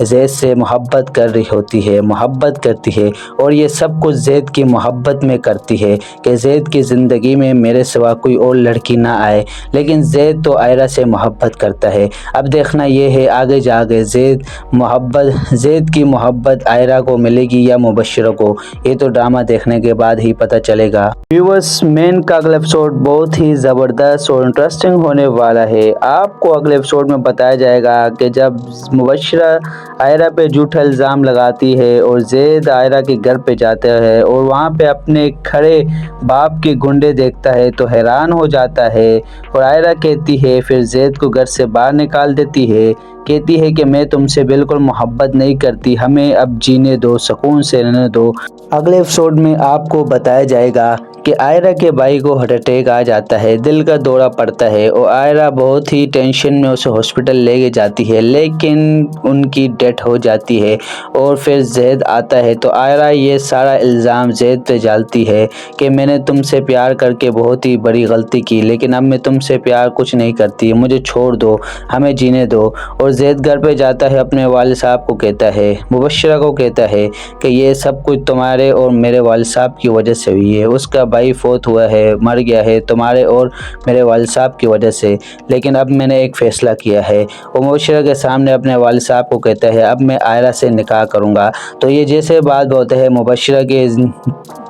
زید سے محبت کر رہی ہوتی ہے، محبت کرتی ہے، اور یہ سب کچھ زید کی محبت میں کرتی ہے کہ زید کی زندگی میں میرے سوا کوئی اور لڑکی نہ آئے، لیکن زید تو آئرہ سے محبت کرتا ہے۔ اب دیکھنا یہ ہے آگے جا کے زید کی محبت آئرہ کو ملے گی یا مبشرہ کو، یہ تو ڈرامہ دیکھنے کے بعد ہی پتہ چلے گا۔ ویورز، مین کا اگلا ایپیسوڈ بہت ہی زبردست اور انٹرسٹنگ ہونے والا ہے۔ آپ کو اگلے ایپیسوڈ میں بتایا جائے گا کہ جب مبشرہ آئرہ پہ جھوٹا الزام لگاتی ہے اور زید آئرہ کے گھر پہ جاتا ہے اور وہاں پہ اپنے کھڑے باپ کے گنڈے دیکھتا ہے تو حیران ہو جاتا ہے، اور آئرہ کہتی ہے، پھر زید کو گھر سے باہر نکال دیتی ہے، کہتی ہے کہ میں تم سے بالکل محبت نہیں کرتی، ہمیں اب جینے دو، سکون سے رہنے دو۔ اگلے ایپیسوڈ میں آپ کو بتایا جائے گا کہ آئرہ کے بھائی کو ہارٹ اٹیک آ جاتا ہے، دل کا دورہ پڑتا ہے، اور آئرہ بہت ہی ٹینشن میں اسے ہاسپٹل لے کے جاتی ہے، لیکن ان کی ڈیتھ ہو جاتی ہے۔ اور پھر زید آتا ہے تو آئرہ یہ سارا الزام زید پہ ڈالتی ہے کہ میں نے تم سے پیار کر کے بہت ہی بڑی غلطی کی، لیکن اب میں تم سے پیار کچھ نہیں کرتی، مجھے چھوڑ دو، ہمیں جینے دو۔ اور زید گھر پہ جاتا ہے، اپنے والد صاحب کو کہتا ہے، مبشرہ کو کہتا ہے کہ یہ سب کچھ تمہارے اور میرے والد صاحب کی وجہ سے ہوئی ہے، اس کا بھائی فوت ہوا ہے، مر گیا ہے تمہارے اور میرے والد صاحب کی وجہ سے، لیکن اب میں نے ایک فیصلہ کیا ہے۔ وہ مبشرہ کے سامنے اپنے والد صاحب کو کہتا ہے، اب میں آئرہ سے نکاح کروں گا۔ تو یہ جیسے بات بولتے ہیں، مبشرہ کے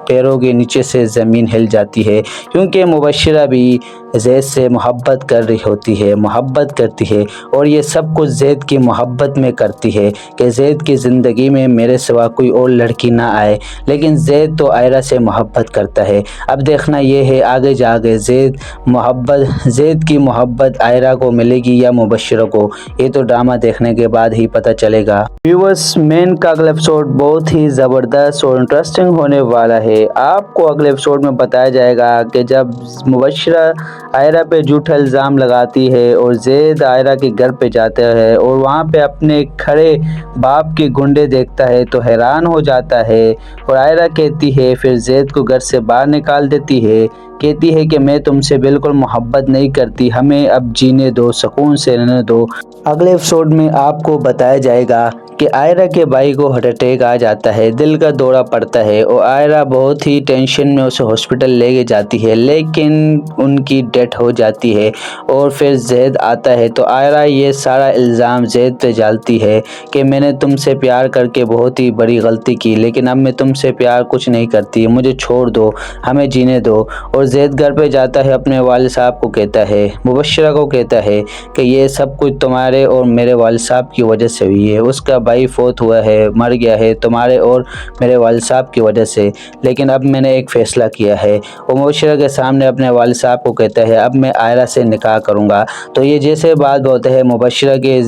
پیروں کے نیچے سے زمین ہل جاتی ہے، کیونکہ مبشرہ بھی زید سے محبت کر رہی ہوتی ہے، محبت کرتی ہے، اور یہ سب کچھ زید کی محبت میں کرتی ہے کہ زید کی زندگی میں میرے سوا کوئی اور لڑکی نہ آئے، لیکن زید تو آئرہ سے محبت کرتا ہے۔ اب دیکھنا یہ ہے آگے جا کے زید کی محبت آئرہ کو ملے گی یا مبشرہ کو، یہ تو ڈرامہ دیکھنے کے بعد ہی پتہ چلے گا۔ ویورز، مین کا اگلا ایپیسوڈ بہت ہی زبردست اور انٹرسٹنگ ہونے والا ہے۔ آپ کو اگلے ایپیسوڈ میں بتایا جائے گا کہ جب مبشرہ آئرہ پہ جھوٹا الزام لگاتی ہے اور زید آئرہ کے گھر پہ جاتا ہے اور وہاں پہ اپنے کھڑے باپ کے گنڈے دیکھتا ہے تو حیران ہو جاتا ہے، اور آئرہ کہتی ہے، پھر زید کو گھر سے باہر نکال دیتی ہے، کہتی ہے کہ میں تم سے بالکل محبت نہیں کرتی، ہمیں اب جینے دو، سکون سے رہنے دو۔ اگلے ایپیسوڈ میں آپ کو بتایا جائے گا کہ آئرہ کے بھائی کو ہارٹ اٹیک آ جاتا ہے، دل کا دورہ پڑتا ہے، اور آئرہ بہت ہی ٹینشن میں اسے ہاسپٹل لے کے جاتی ہے، لیکن ان کی ڈیتھ ہو جاتی ہے۔ اور پھر زید آتا ہے تو آئرہ یہ سارا الزام زید پہ ڈالتی ہے کہ میں نے تم سے پیار کر کے بہت ہی بڑی غلطی کی، لیکن اب میں تم سے پیار کچھ نہیں کرتی، مجھے چھوڑ دو، ہمیں جینے دو۔ اور زید گھر پہ جاتا ہے، اپنے والد صاحب کو کہتا ہے، مبشرہ کو کہتا ہے کہ یہ سب کچھ تمہارے اور میرے والد صاحب کی وجہ سے ہوئی ہے، اس کا بھائی فوت ہوا ہے، مر گیا ہے تمہارے اور میرے والد صاحب کی وجہ سے، لیکن اب میں نے ایک فیصلہ کیا ہے۔ وہ مبشرہ کے سامنے اپنے والد صاحب کو کہتا ہے، اب میں آئرہ سے نکاح کروں گا۔ تو یہ جیسے بات بولتے ہیں، مبشرہ کے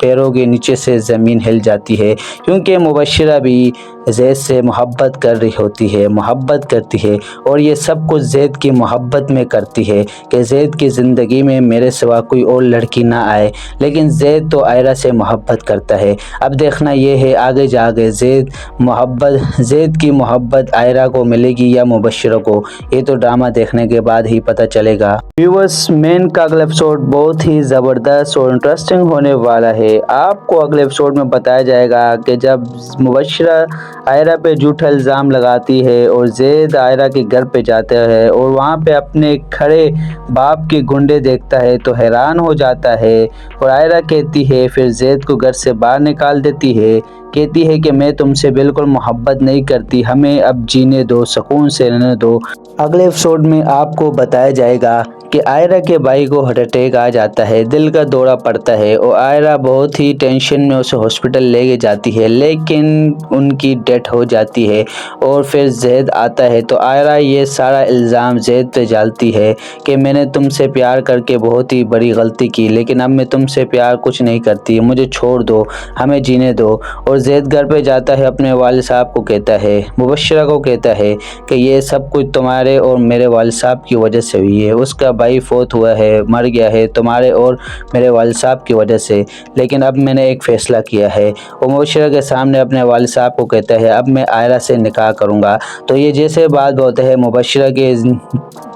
پیروں کے نیچے سے زمین ہل جاتی ہے، کیونکہ مبشرہ بھی زید سے محبت کر رہی ہوتی ہے، محبت کرتی ہے، اور یہ سب کچھ زید کی محبت میں کرتی ہے کہ زید کی زندگی میں میرے سوا کوئی اور لڑکی نہ آئے، لیکن زید تو آئرہ سے محبت کرتا ہے۔ اب دیکھنا یہ ہے آگے جا کے زید کی محبت آئرہ کو ملے گی یا مبشرہ کو، یہ تو ڈرامہ دیکھنے کے بعد ہی پتہ چلے گا۔ ویورز، مین کا اگلا ایپیسوڈ بہت ہی زبردست اور انٹرسٹنگ ہونے والا ہے۔ آپ کو اگلے ایپیسوڈ میں بتایا جائے گا کہ جب مبشرہ آئرہ پہ جھوٹا الزام لگاتی ہے اور زید آئرہ کے گھر پہ جاتا ہے اور وہاں پہ اپنے کھڑے باپ کے گنڈے دیکھتا ہے تو حیران ہو جاتا ہے، اور آئرہ کہتی ہے، پھر زید کو گھر سے باہر نکال دیتی ہے، کہتی ہے کہ میں تم سے بالکل محبت نہیں کرتی، ہمیں اب جینے دو، سکون سے رہنے دو۔ اگلے ایپیسوڈ میں آپ کو بتایا جائے گا کہ آئرہ کے بھائی کو ہارٹ اٹیک آ جاتا ہے، دل کا دورہ پڑتا ہے، اور آئرہ بہت ہی ٹینشن میں اسے ہاسپٹل لے کے جاتی ہے، لیکن ان کی ڈیتھ ہو جاتی ہے۔ اور پھر زید آتا ہے تو آئرہ یہ سارا الزام زید پہ ڈالتی ہے کہ میں نے تم سے پیار کر کے بہت ہی بڑی غلطی کی، لیکن اب میں تم سے پیار کچھ نہیں کرتی، مجھے چھوڑ دو، ہمیں جینے دو۔ اور زید گھر پہ جاتا ہے، اپنے والد صاحب کو کہتا ہے، مبشرہ کو کہتا ہے کہ یہ سب کچھ تمہارے اور میرے والد صاحب کی وجہ سے ہوئی ہے، اس کا بھائی فوت ہوا ہے، مر گیا ہے تمہارے اور میرے والد صاحب کی وجہ سے، لیکن اب میں نے ایک فیصلہ کیا ہے۔ وہ مبشرہ کے سامنے اپنے والد صاحب کو کہتا ہے، اب میں آئرہ سے نکاح کروں گا۔ تو یہ جیسے بات بولتے ہیں، مبشرہ کے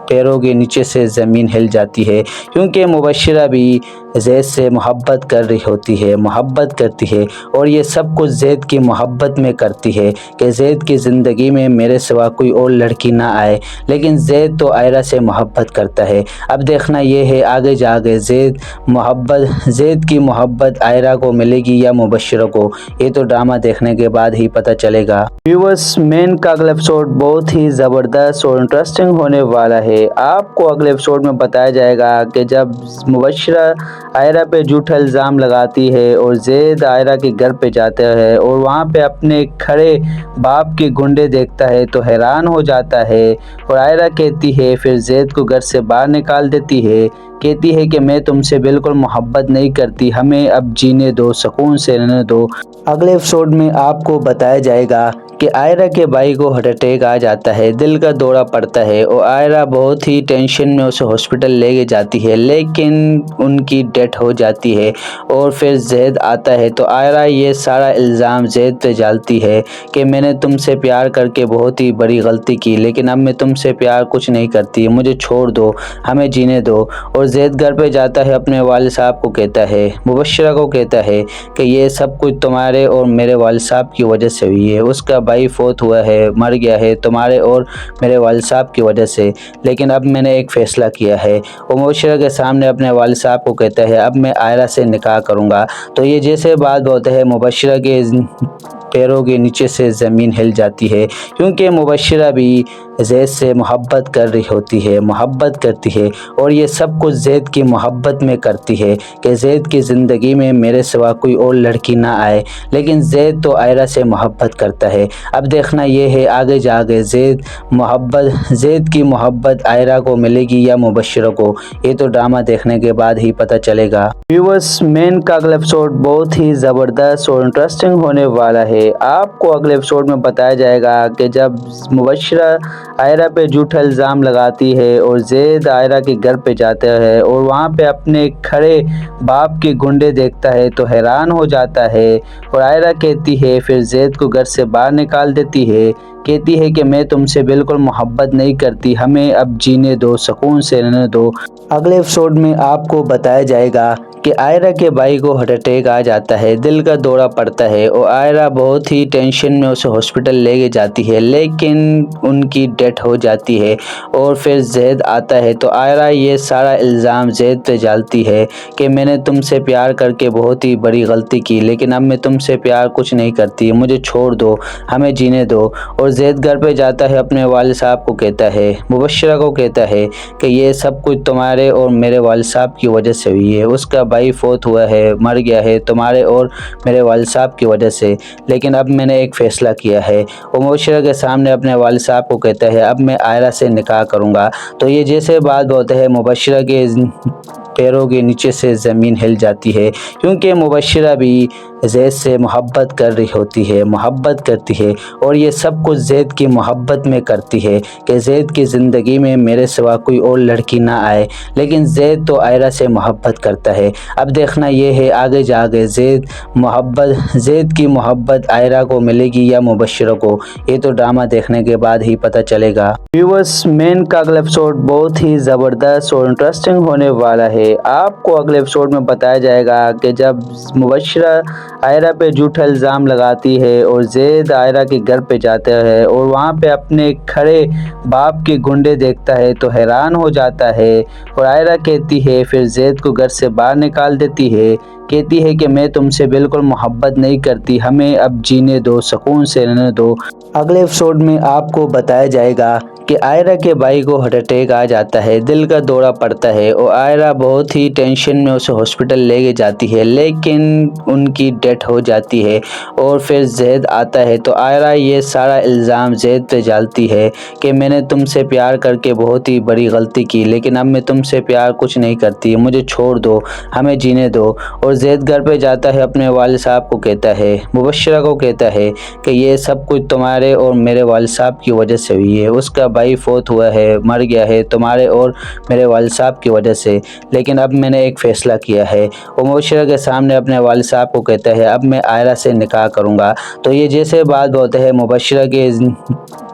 پیروں کے نیچے سے زمین ہل جاتی ہے، کیونکہ مبشرہ بھی زید سے محبت کر رہی ہوتی ہے، محبت کرتی ہے، اور یہ سب کچھ زید کی محبت میں کرتی ہے کہ زید کی زندگی میں میرے سوا کوئی اور لڑکی نہ آئے، لیکن زید تو آئرہ سے محبت کرتا ہے۔ اب دیکھنا یہ ہے آگے جا کے زید کی محبت آئرہ کو ملے گی یا مبشرہ کو، یہ تو ڈرامہ دیکھنے کے بعد ہی پتہ چلے گا۔ ویورز، مین کا اگلا ایپیسوڈ بہت ہی زبردست اور انٹرسٹنگ ہونے والا ہے۔ آپ کو اگلے ایپیسوڈ میں بتایا جائے گا کہ جب مبشرہ آئرہ پہ جھوٹا الزام لگاتی ہے اور زید آئرہ کے گھر پہ جاتا ہے اور وہاں پہ اپنے کھڑے باپ کے گنڈے دیکھتا ہے تو حیران ہو جاتا ہے، اور آئرہ کہتی ہے، پھر زید کو گھر سے باہر نکال دیتی ہے، کہتی ہے کہ میں تم سے بالکل محبت نہیں کرتی، ہمیں اب جینے دو، سکون سے رہنے دو۔ اگلے ایپیسوڈ میں آپ کو بتایا جائے گا کہ آئرہ کے بھائی کو ہارٹ اٹیک آ جاتا ہے، دل کا دورہ پڑتا ہے، اور آئرہ بہت ہی ٹینشن میں اسے ہاسپٹل لے کے جاتی ہے، لیکن ان کی ڈیتھ ہو جاتی ہے۔ اور پھر زید آتا ہے تو آئرہ یہ سارا الزام زید پہ ڈالتی ہے کہ میں نے تم سے پیار کر کے بہت ہی بڑی غلطی کی، لیکن اب میں تم سے پیار کچھ نہیں کرتی، مجھے چھوڑ دو، ہمیں جینے دو۔ اور زید گھر پہ جاتا ہے، اپنے والد صاحب کو کہتا ہے، مبشرہ کو کہتا ہے کہ یہ سب کچھ تمہارے اور میرے والد صاحب کی وجہ سے ہوئی ہے، اس کا بھائی فوت ہوا ہے، مر گیا ہے تمہارے اور میرے والد صاحب کی وجہ سے، لیکن اب میں نے ایک فیصلہ کیا ہے۔ وہ مبشرہ کے سامنے اپنے والد صاحب کو کہتا ہے، اب میں آئرہ سے نکاح کروں گا۔ تو یہ جیسے بات بولتے ہیں، مبشرہ کے پیروں کے نیچے سے زمین ہل جاتی ہے، کیونکہ مبشرہ بھی زید سے محبت کر رہی ہوتی ہے، محبت کرتی ہے، اور یہ سب کچھ زید کی محبت میں کرتی ہے کہ زید کی زندگی میں میرے سوا کوئی اور لڑکی نہ آئے، لیکن زید تو آئرہ سے محبت کرتا ہے۔ اب دیکھنا یہ ہے آگے جا کے زید کی محبت آئرہ کو ملے گی یا مبشرہ کو، یہ تو ڈرامہ دیکھنے کے بعد ہی پتہ چلے گا۔ ویورز، مین کا اگلا ایپیسوڈ بہت ہی زبردست اور انٹرسٹنگ ہونے والا ہے۔ آپ کو اگلے ایپیسوڈ میں بتایا جائے گا کہ جب مبشرہ آئرہ پہ جھوٹا الزام لگاتی ہے اور زید آئرہ کے گھر پہ جاتا ہے اور وہاں پہ اپنے کھڑے باپ کے گنڈے دیکھتا ہے تو حیران ہو جاتا ہے، اور آئرہ کہتی ہے، پھر زید کو گھر سے باہر نکال دیتی ہے، کہتی ہے کہ میں تم سے بالکل محبت نہیں کرتی، ہمیں اب جینے دو، سکون سے رہنے دو۔ اگلے ایپیسوڈ میں آپ کو بتایا جائے گا کہ آئرہ کے بھائی کو ہارٹ اٹیک آ جاتا ہے، دل کا دورہ پڑتا ہے، اور آئرہ بہت ہی ٹینشن میں اسے ہاسپٹل لے کے جاتی ہے، لیکن ان کی ڈیتھ ہو جاتی ہے۔ اور پھر زید آتا ہے تو آئرہ یہ سارا الزام زید پہ ڈالتی ہے کہ میں نے تم سے پیار کر کے بہت ہی بڑی غلطی کی، لیکن اب میں تم سے پیار کچھ نہیں کرتی، مجھے چھوڑ دو، ہمیں جینے دو۔ اور زید گھر پہ جاتا ہے، اپنے والد صاحب کو کہتا ہے، مبشرہ کو کہتا ہے کہ یہ سب کچھ تمہارے اور میرے والد صاحب کی وجہ سے ہوئی ہے، اس کا بھائی فوت ہوا ہے، مر گیا ہے تمہارے اور میرے والد صاحب کی وجہ سے، لیکن اب میں نے ایک فیصلہ کیا ہے۔ وہ مبشرہ کے سامنے اپنے والد صاحب کو کہتا ہے، اب میں آئرہ سے نکاح کروں گا۔ تو یہ جیسے بات بولتے ہیں، مبشرہ کے پیروں کے نیچے سے زمین ہل جاتی ہے، کیونکہ مبشرہ بھی زید سے محبت کر رہی ہوتی ہے، محبت کرتی ہے، اور یہ سب کچھ زید کی محبت میں کرتی ہے کہ زید کی زندگی میں میرے سوا کوئی اور لڑکی نہ آئے، لیکن زید تو آئرہ سے محبت کرتا ہے۔ اب دیکھنا یہ ہے آگے جا کے زید کی محبت آئرہ کو ملے گی یا مبشرہ کو، یہ تو ڈرامہ دیکھنے کے بعد ہی پتہ چلے گا۔ ویورز، مین کا اگلا ایپیسوڈ بہت ہی زبردست اور انٹرسٹنگ ہونے والا ہے۔ آپ کو اگلے ایپیسوڈ میں بتایا جائے گا کہ جب مبشرہ آئرہ پہ جھوٹا الزام لگاتی ہے اور زید آئرہ کے گھر پہ جاتا ہے اور وہاں پہ اپنے کھڑے باپ کے گنڈے دیکھتا ہے تو حیران ہو جاتا ہے، اور آئرہ کہتی ہے، پھر زید کو گھر سے باہر نکال دیتی ہے، کہتی ہے کہ میں تم سے بالکل محبت نہیں کرتی، ہمیں اب جینے دو، سکون سے رہنے دو۔ اگلے ایپیسوڈ میں آپ کو بتایا جائے گا کہ آئرہ کے بھائی کو ہارٹ اٹیک آ جاتا ہے، دل کا دورہ پڑتا ہے، اور آئرہ بہت ہی ٹینشن میں اسے ہاسپٹل لے کے جاتی ہے، لیکن ان کی ڈیتھ ہو جاتی ہے۔ اور پھر زید آتا ہے تو آئرہ یہ سارا الزام زید پہ ڈالتی ہے کہ میں نے تم سے پیار کر کے بہت ہی بڑی غلطی کی، لیکن اب میں تم سے پیار کچھ نہیں کرتی، مجھے چھوڑ دو، ہمیں جینے دو۔ اور زید گھر پہ جاتا ہے، اپنے والد صاحب کو کہتا ہے، مبشرہ کو کہتا ہے کہ یہ سب کچھ تمہارے اور میرے والد صاحب کی وجہ سے ہوئی ہے، اس کا بھائی فوت ہوا ہے، مر گیا ہے تمہارے اور میرے والد صاحب کی وجہ سے، لیکن اب میں نے ایک فیصلہ کیا ہے۔ وہ مبشرہ کے سامنے اپنے والد صاحب کو کہتا ہے، اب میں آئرہ سے نکاح کروں گا۔ تو یہ جیسے بات بولتے ہیں، مبشرہ کے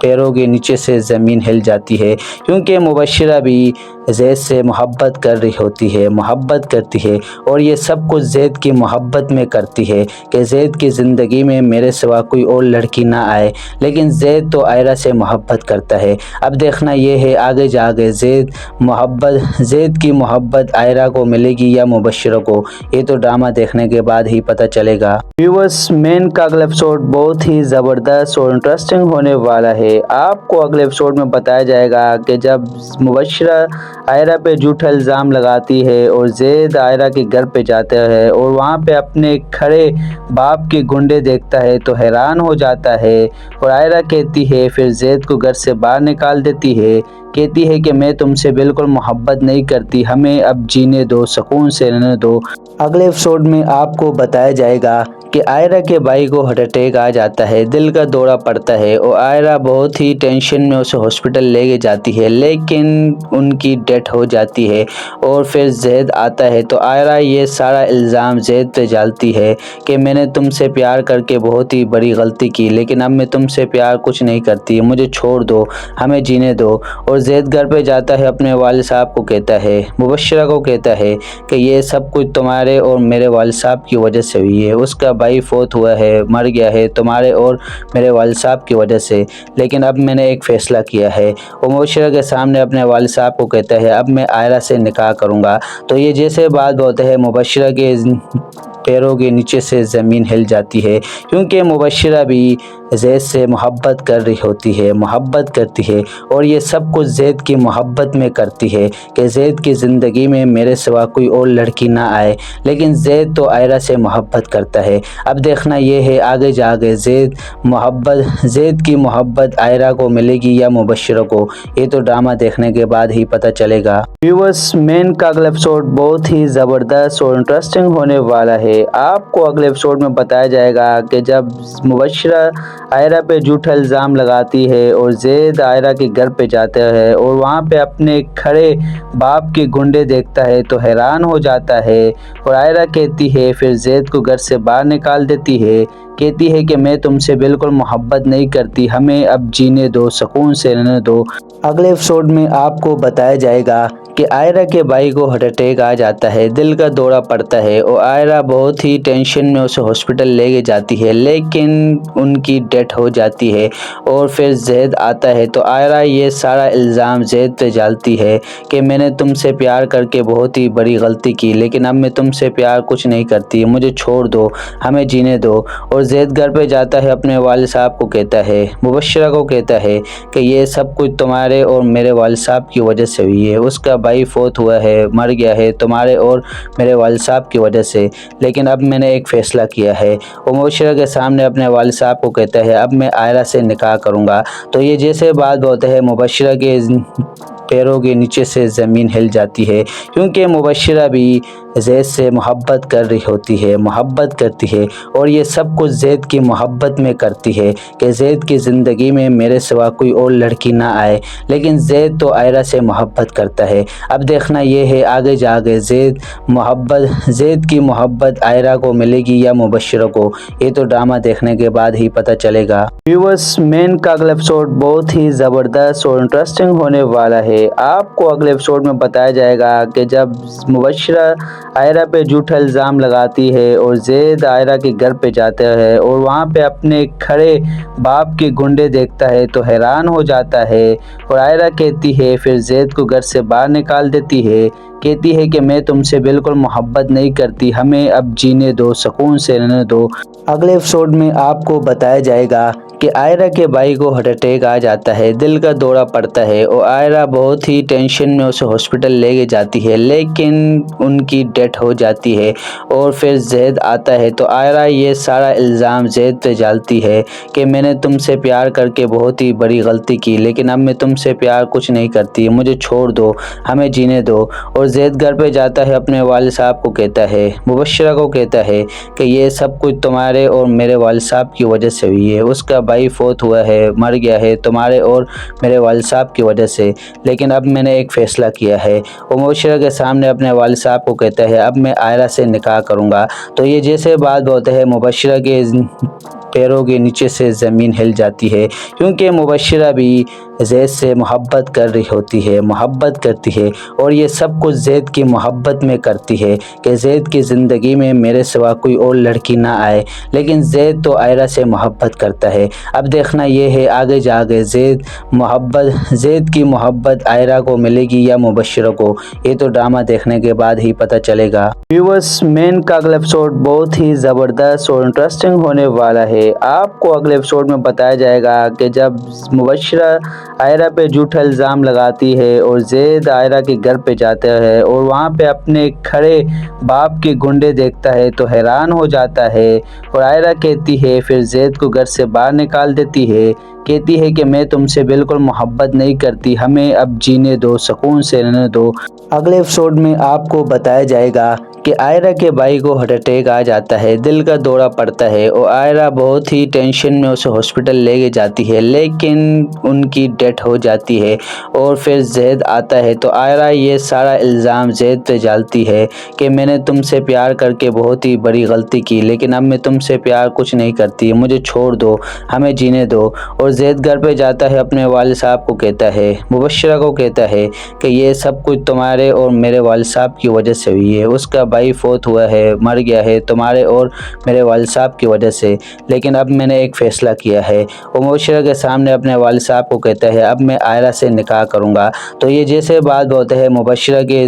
پیروں کے نیچے سے زمین ہل جاتی ہے، کیونکہ مبشرہ بھی زید سے محبت کر رہی ہوتی ہے، محبت کرتی ہے، اور یہ سب کچھ زید کی محبت میں کرتی ہے کہ زید کی زندگی میں میرے سوا کوئی اور لڑکی نہ آئے، لیکن زید تو آئرہ سے محبت کرتا ہے۔ اب دیکھنا یہ ہے آگے جا کے زید کی محبت آئرہ کو ملے گی یا مبشرہ کو، یہ تو ڈرامہ دیکھنے کے بعد ہی پتہ چلے گا۔ ویورز، مین کا اگلا ایپیسوڈ بہت ہی زبردست اور انٹرسٹنگ ہونے والا ہے۔ آپ کو اگلے ایپیسوڈ میں بتایا جائے گا کہ جب مبشرہ آئرہ پہ جھوٹا الزام لگاتی ہے اور زید آئرہ کے گھر پہ جاتا ہے اور وہاں پہ اپنے کھڑے باپ کے گنڈے دیکھتا ہے تو حیران ہو جاتا ہے، اور آئرہ کہتی ہے، پھر زید کو گھر سے باہر نکال دیتی ہے، کہتی ہے کہ میں تم سے بالکل محبت نہیں کرتی، ہمیں اب جینے دو، سکون سے رہنے دو۔ اگلے ایپیسوڈ میں آپ کو بتایا جائے گا کہ آئرہ کے بھائی کو ہارٹ اٹیک آ جاتا ہے، دل کا دورہ پڑتا ہے، اور آئرہ بہت ہی ٹینشن میں اسے ہاسپٹل لے کے جاتی ہے، لیکن ان کی ڈیتھ ہو جاتی ہے۔ اور پھر زید آتا ہے تو آئرہ یہ سارا الزام زید پہ ڈالتی ہے کہ میں نے تم سے پیار کر کے بہت ہی بڑی غلطی کی، لیکن اب میں تم سے پیار کچھ نہیں کرتی، مجھے چھوڑ دو، ہمیں جینے دو۔ اور زید گھر پہ جاتا ہے، اپنے والد صاحب کو کہتا ہے، مبشرہ کو کہتا ہے کہ یہ سب کچھ تمہارے اور میرے والد صاحب کی وجہ سے ہوئی ہے، اس کا بھائی فوت ہوا ہے، مر گیا ہے تمہارے اور میرے والد صاحب کی وجہ سے، لیکن اب میں نے ایک فیصلہ کیا ہے۔ وہ مبشرہ کے سامنے اپنے والد صاحب کو کہتا ہے، اب میں آئرہ سے نکاح کروں گا۔ تو یہ جیسے بات بولتے ہیں، مبشرہ کے پیروں کے نیچے سے زمین ہل جاتی ہے، کیونکہ مبشرہ بھی زید سے محبت کر رہی ہوتی ہے، محبت کرتی ہے، اور یہ سب کچھ زید کی محبت میں کرتی ہے کہ زید کی زندگی میں میرے سوا کوئی اور لڑکی نہ آئے، لیکن زید تو آئرہ سے محبت کرتا ہے۔ اب دیکھنا یہ ہے آگے جا کے زید کی محبت آئرہ کو ملے گی یا مبشرہ کو، یہ تو ڈرامہ دیکھنے کے بعد ہی پتہ چلے گا۔ ویورز، مین کا اگلا ایپیسوڈ بہت ہی زبردست اور انٹرسٹنگ ہونے والا ہے۔ آپ کو اگلے ایپیسوڈ میں بتایا جائے گا کہ جب مبشرہ آئرہ پہ جھوٹا الزام لگاتی ہے اور زید آئرہ کے گھر پہ جاتا ہے اور وہاں پہ اپنے کھڑے باپ کے گنڈے دیکھتا ہے تو حیران ہو جاتا ہے، اور آئرہ کہتی ہے، پھر زید کو گھر سے باہر نکال دیتی ہے، کہتی ہے کہ میں تم سے بالکل محبت نہیں کرتی، ہمیں اب جینے دو، سکون سے رہنے دو۔ اگلے ایپیسوڈ میں آپ کو بتایا جائے گا کہ آئرہ کے بھائی کو ہارٹ اٹیک آ جاتا ہے، دل کا دورہ پڑتا ہے، اور آئرہ بہت ہی ٹینشن میں اسے ہاسپٹل لے کے جاتی ہے، لیکن ان کی ڈیتھ ہو جاتی ہے۔ اور پھر زید آتا ہے تو آئرہ یہ سارا الزام زید پہ ڈالتی ہے کہ میں نے تم سے پیار کر کے بہت ہی بڑی غلطی کی، لیکن اب میں تم سے پیار کچھ نہیں کرتی، مجھے چھوڑ دو، ہمیں جینے دو۔ اور زید گھر پہ جاتا ہے، اپنے والد صاحب کو کہتا ہے، مبشرہ کو کہتا ہے کہ یہ سب کچھ تمہارے اور میرے والد صاحب کی وجہ سے ہوئی ہے، اس کا بھائی فوت ہوا ہے، مر گیا ہے تمہارے اور میرے والد صاحب کی وجہ سے، لیکن اب میں نے ایک فیصلہ کیا ہے۔ وہ مبشرہ کے سامنے اپنے والد صاحب کو کہتا ہے، اب میں آئرہ سے نکاح کروں گا۔ تو یہ جیسے بات بولتے ہیں، مبشرہ کے پیروں کے نیچے سے زمین ہل جاتی ہے، کیونکہ مبشرہ بھی زید سے محبت کر رہی ہوتی ہے، محبت کرتی ہے، اور یہ سب کچھ زید کی محبت میں کرتی ہے کہ زید کی زندگی میں میرے سوا کوئی اور لڑکی نہ آئے، لیکن زید تو آئرہ سے محبت کرتا ہے۔ اب دیکھنا یہ ہے آگے جا کے زید کی محبت آئرہ کو ملے گی یا مبشرہ کو، یہ تو ڈرامہ دیکھنے کے بعد ہی پتہ چلے گا۔ ویورز، مین کا اگلا ایپیسوڈ بہت ہی زبردست اور انٹرسٹنگ ہونے والا ہے۔ آپ کو اگلے ایپیسوڈ میں بتایا جائے گا کہ جب مبشرہ آئرہ پہ جھوٹا الزام لگاتی ہے اور زید آئرہ کے گھر پہ جاتا ہے اور وہاں پہ اپنے کھڑے باپ کے گنڈے دیکھتا ہے تو حیران ہو جاتا ہے، اور آئرہ کہتی ہے، پھر زید کو گھر سے باہر نکال دیتی ہے، کہتی ہے کہ میں تم سے بالکل محبت نہیں کرتی، ہمیں اب جینے دو، سکون سے رہنے دو۔ اگلے ایپیسوڈ میں آپ کو بتایا جائے گا کہ آئرہ کے بھائی کو ہارٹ اٹیک آ جاتا ہے، دل کا دورہ پڑتا ہے، اور آئرہ بہت ہی ٹینشن میں اسے ہاسپٹل لے کے جاتی ہے، لیکن ان کی ڈیتھ ہو جاتی ہے۔ اور پھر زید آتا ہے تو آئرہ یہ سارا الزام زید پہ ڈالتی ہے کہ میں نے تم سے پیار کر کے بہت ہی بڑی غلطی کی، لیکن اب میں تم سے پیار کچھ نہیں کرتی، مجھے چھوڑ دو، ہمیں جینے دو۔ اور زید گھر پہ جاتا ہے، اپنے والد صاحب کو کہتا ہے، مبشرہ کو کہتا ہے کہ یہ سب کچھ تمہارے اور میرے والد صاحب کی وجہ سے ہوئی ہے، اس کا بھائی فوت ہوا ہے، مر گیا ہے تمہارے اور میرے والد صاحب کی وجہ سے، لیکن اب میں نے ایک فیصلہ کیا ہے۔ وہ مبشرہ کے سامنے اپنے والد صاحب کو کہتا ہے اب میں عائرہ سے نکاح کروں گا۔ تو یہ جیسے بات بولتے ہیں مبشرہ کے پیروں کے نیچے سے زمین ہل جاتی ہے، کیونکہ مبشرہ بھی زید سے محبت کر رہی ہوتی ہے، محبت کرتی ہے، اور یہ سب کچھ زید کی محبت میں کرتی ہے کہ زید کی زندگی میں میرے سوا کوئی اور لڑکی نہ آئے، لیکن زید تو عائرہ سے محبت کرتا ہے۔ اب دیکھنا یہ ہے آگے جا کے زید کی محبت عائرہ کو ملے گی یا مبشرہ کو، یہ تو ڈرامہ دیکھنے کے بعد ہی پتہ چلے گا۔ ویورز، مین کا اگلا ایپیسوڈ بہت ہی زبردست اور انٹرسٹنگ ہونے والا ہے۔ آپ کو اگلے ایپیسوڈ میں بتایا جائے گا کہ جب مبشرہ عائرہ پہ جھوٹا الزام لگاتی ہے اور زید عائرہ کے گھر پہ جاتا ہے اور وہاں پہ اپنے کھڑے باپ کے گنڈے دیکھتا ہے تو حیران ہو جاتا ہے، اور عائرہ کہتی ہے پھر زید کو گھر سے باہر نکال دیتی ہے، کہتی ہے کہ میں تم سے بالکل محبت نہیں کرتی، ہمیں اب جینے دو، سکون سے رہنے دو۔ اگلے ایپیسوڈ میں آپ کو بتایا جائے گا کہ عائرہ کے بھائی کو ہارٹ اٹیک آ جاتا ہے، دل کا دورہ پڑتا ہے، اور عائرہ بہت ہی ٹینشن میں اسے ہاسپٹل لے کے جاتی ہے، لیکن ان کی ڈیتھ ہو جاتی ہے۔ اور پھر زید آتا ہے تو عائرہ یہ سارا الزام زید پہ ڈالتی ہے کہ میں نے تم سے پیار کر کے بہت ہی بڑی غلطی کی، لیکن اب میں تم سے پیار کچھ نہیں کرتی، مجھے چھوڑ دو، ہمیں جینے دو۔ اور زید گھر پہ جاتا ہے، اپنے والد صاحب کو کہتا ہے، مبشرہ کو کہتا ہے کہ یہ سب کچھ تمہارے اور میرے والد صاحب کی وجہ سے ہوئی ہے، اس کا بھائی فوت ہوا ہے، مر گیا ہے تمہارے اور میرے والد صاحب کی وجہ سے، لیکن اب میں نے ایک فیصلہ کیا ہے۔ وہ مبشرہ کے سامنے اپنے والد صاحب کو کہتا ہے اب میں عائرہ سے نکاح کروں گا۔ تو یہ جیسے بات بولتے ہیں مبشرہ کے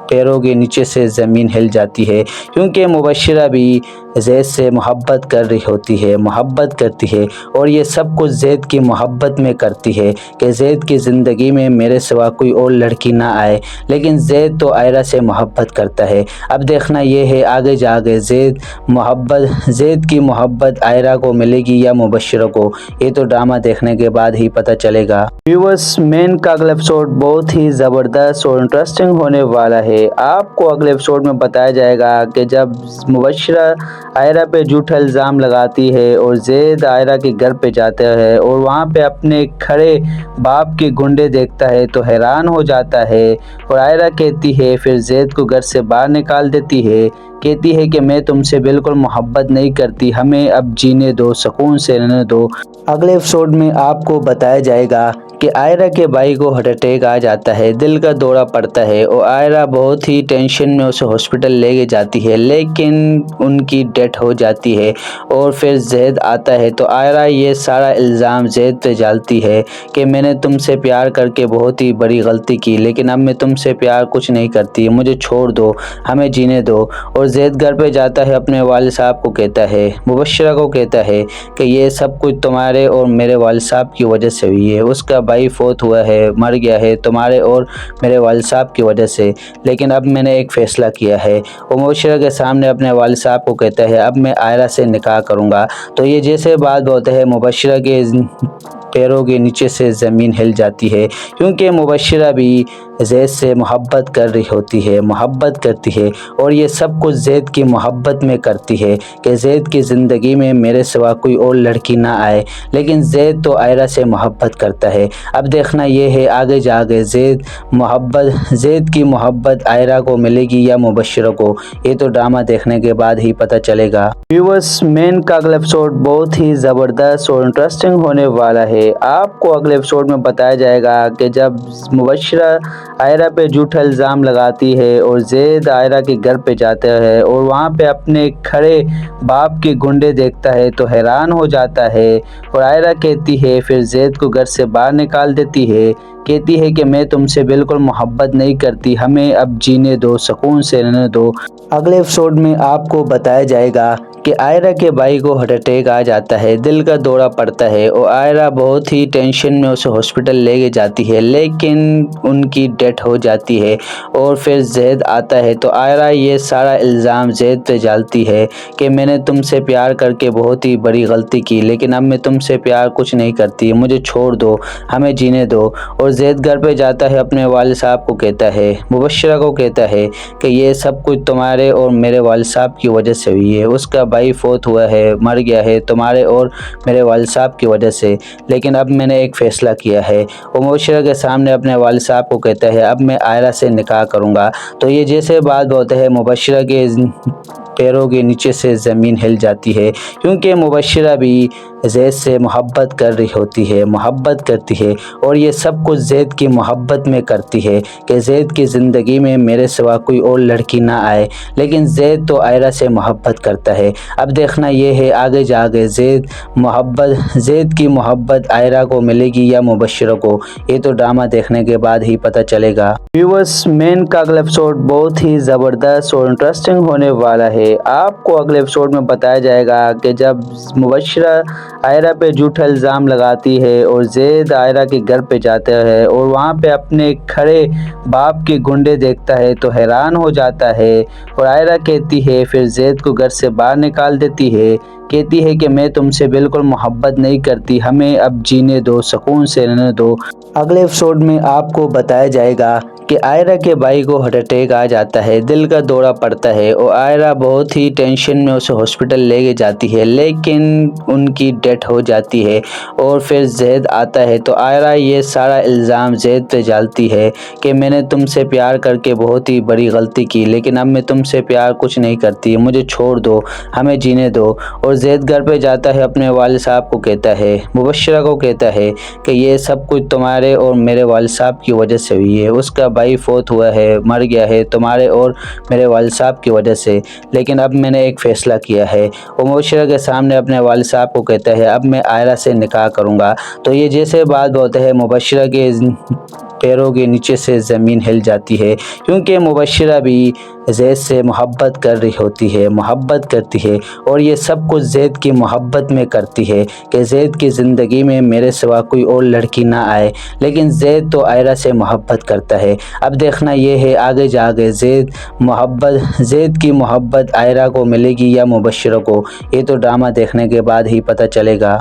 پیروں کے نیچے سے زمین ہل جاتی ہے، کیونکہ مبشرہ بھی زید سے محبت کر رہی ہوتی ہے، محبت کرتی ہے، اور یہ سب کچھ زید کی محبت میں کرتی ہے کہ زید کی زندگی میں میرے سوا کوئی اور لڑکی نہ آئے، لیکن زید تو عائرہ سے محبت کرتا ہے۔ اب دیکھنا یہ ہے آگے جا کے زید کی محبت عائرہ کو ملے گی یا مبشرہ کو، یہ تو ڈرامہ دیکھنے کے بعد ہی پتہ چلے گا۔ ویورز، مین کا اگلا ایپیسوڈ بہت ہی زبردست اور انٹرسٹنگ ہونے والا ہے۔ آپ کو اگلے ایپیسوڈ میں بتایا جائے گا کہ جب مبشرہ عائرہ پہ جھوٹا الزام لگاتی ہے اور زید عائرہ کے گھر پہ جاتا ہے اور وہاں پہ اپنے کھڑے باپ کے گنڈے دیکھتا ہے تو حیران ہو جاتا ہے، اور عائرہ کہتی ہے پھر زید کو گھر سے باہر نکال دیتی ہے، کہتی ہے کہ میں تم سے بالکل محبت نہیں کرتی، ہمیں اب جینے دو، سکون سے رہنے دو۔ اگلے ایپیسوڈ میں آپ کو بتایا جائے گا کہ عائرہ کے بھائی کو ہارٹ اٹیک آ جاتا ہے، دل کا دورہ پڑتا ہے، اور عائرہ بہت ہی ٹینشن میں اسے ہاسپٹل لے کے جاتی ہے، لیکن ان کی ڈیتھ ہو جاتی ہے۔ اور پھر زید آتا ہے تو عائرہ یہ سارا الزام زید پہ ڈالتی ہے کہ میں نے تم سے پیار کر کے بہت ہی بڑی غلطی کی، لیکن اب میں تم سے پیار کچھ نہیں کرتی، مجھے چھوڑ دو، ہمیں جینے دو۔ اور زید گھر پہ جاتا ہے، اپنے والد صاحب کو کہتا ہے، مبشرہ کو کہتا ہے کہ یہ سب کچھ تمہارے اور میرے والد صاحب کی وجہ سے ہوئی ہے، اس کا بھائی فوت ہوا ہے، مر گیا ہے تمہارے اور میرے والد صاحب کی وجہ سے، لیکن اب میں نے ایک فیصلہ کیا ہے۔ وہ مبشرہ کے سامنے اپنے والد صاحب کو کہتا ہے اب میں عائرہ سے نکاح کروں گا۔ تو یہ جیسے بات بولتے ہیں مبشرہ کے پیروں کے نیچے سے زمین ہل جاتی ہے، کیونکہ مبشرہ بھی زید سے محبت کر رہی ہوتی ہے، محبت کرتی ہے، اور یہ سب کچھ زید کی محبت میں کرتی ہے کہ زید کی زندگی میں میرے سوا کوئی اور لڑکی نہ آئے، لیکن زید تو عائرہ سے محبت کرتا ہے۔ اب دیکھنا یہ ہے آگے جا کے زید کی محبت عائرہ کو ملے گی یا مبشرہ کو، یہ تو ڈرامہ دیکھنے کے بعد ہی پتہ چلے گا۔ ویورز، مین کا اگلا ایپیسوڈ بہت ہی زبردست اور انٹرسٹنگ ہونے والا ہے۔ آپ کو اگلے ایپیسوڈ میں بتایا جائے گا کہ جب مبشرہ عائرہ پہ جھوٹا الزام لگاتی ہے اور زید عائرہ کے گھر پہ جاتا ہے اور وہاں پہ اپنے کھڑے باپ کے گنڈے دیکھتا ہے تو حیران ہو جاتا ہے، اور عائرہ کہتی ہے پھر زید کو گھر سے باہر نکال دیتی ہے، کہتی ہے کہ میں تم سے بالکل محبت نہیں کرتی، ہمیں اب جینے دو، سکون سے رہنے دو۔ اگلے ایپیسوڈ میں آپ کو بتایا جائے گا کہ عائرہ کے بھائی کو ہارٹ اٹیک آ جاتا ہے، دل کا دورہ پڑتا ہے، اور عائرہ بہت ہی ٹینشن میں اسے ہاسپٹل لے کے جاتی ہے، لیکن ان کی ڈیتھ ہو جاتی ہے۔ اور پھر زید آتا ہے تو عائرہ یہ سارا الزام زید پہ ڈالتی ہے کہ میں نے تم سے پیار کر کے بہت ہی بڑی غلطی کی، لیکن اب میں تم سے پیار کچھ نہیں کرتی، مجھے چھوڑ دو، ہمیں جینے دو۔ اور زید گھر پہ جاتا ہے، اپنے والد صاحب کو کہتا ہے، مبشرہ کو کہتا ہے کہ یہ سب کچھ تمہارے اور میرے والد صاحب کی وجہ سے ہوئی ہے، اس کا بھائی فوت ہوا ہے، مر گیا ہے تمہارے اور میرے والد صاحب کی وجہ سے، لیکن اب میں نے ایک فیصلہ کیا ہے۔ وہ مبشرہ کے سامنے اپنے والد صاحب کو کہتا ہے اب میں عائرہ سے نکاح کروں گا۔ تو یہ جیسے بات بولتے ہیں مبشرہ کے پیروں کے نیچے سے زمین ہل جاتی ہے، کیونکہ مبشرہ بھی زید سے محبت کر رہی ہوتی ہے، محبت کرتی ہے، اور یہ سب کچھ زید کی محبت میں کرتی ہے کہ زید کی زندگی میں میرے سوا کوئی اور لڑکی نہ آئے، لیکن زید تو عائرہ سے محبت کرتا ہے۔ اب دیکھنا یہ ہے آگے جا کے زید کی محبت عائرہ کو ملے گی یا مبشرہ کو، یہ تو ڈرامہ دیکھنے کے بعد ہی پتہ چلے گا۔ ویورز، مین کا اگلا ایپیسوڈ بہت ہی زبردست اور انٹرسٹنگ ہونے والا ہے۔ آپ کو اگلے ایپیسوڈ میں بتایا جائے گا کہ جب مبشرہ عائرہ پہ جھوٹا الزام لگاتی ہے اور زید عائرہ کے گھر پہ جاتا ہے اور وہاں پہ اپنے کھڑے باپ کے گنڈے دیکھتا ہے تو حیران ہو جاتا ہے، اور عائرہ کہتی ہے پھر زید کو گھر سے باہر نکال دیتی ہے، کہتی ہے کہ میں تم سے بالکل محبت نہیں کرتی، ہمیں اب جینے دو، سکون سے رہنے دو۔ اگلے ایپیسوڈ میں آپ کو بتایا جائے گا کہ عائرہ کے بھائی کو ہارٹ اٹیک آ جاتا ہے، دل کا دورہ پڑتا ہے، اور عائرہ بہت ہی ٹینشن میں اسے ہاسپٹل لے کے جاتی ہے، لیکن ان کی ڈیتھ ہو جاتی ہے۔ اور پھر زید آتا ہے تو عائرہ یہ سارا الزام زید پہ ڈالتی ہے کہ میں نے تم سے پیار کر کے بہت ہی بڑی غلطی کی، لیکن اب میں تم سے پیار کچھ نہیں کرتی، مجھے چھوڑ دو، ہمیں جینے دو۔ اور زید گھر پہ جاتا ہے، اپنے والد صاحب کو کہتا ہے، مبشرہ کو کہتا ہے کہ یہ سب کچھ تمہارے اور میرے والد صاحب کی وجہ سے ہوئی ہے، اس کا بھائی فوت ہوا ہے، مر گیا ہے تمہارے اور میرے والد صاحب کی وجہ سے، لیکن اب میں نے ایک فیصلہ کیا ہے۔ وہ مبشرہ کے سامنے اپنے والد صاحب کو کہتا ہے اب میں عائرہ سے نکاح کروں گا۔ تو یہ جیسے بات بولتے ہیں مبشرہ کے پیروں کے نیچے سے زمین ہل جاتی ہے، کیونکہ مبشرہ بھی زید سے محبت کر رہی ہوتی ہے، محبت کرتی ہے، اور یہ سب کچھ زید کی محبت میں کرتی ہے کہ زید کی زندگی میں میرے سوا کوئی اور لڑکی نہ آئے، لیکن زید تو عائرہ سے محبت کرتا ہے۔ اب دیکھنا یہ ہے آگے جا کے زید کی محبت عائرہ کو ملے گی یا مبشرہ کو، یہ تو ڈرامہ دیکھنے کے بعد ہی پتہ چلے گا۔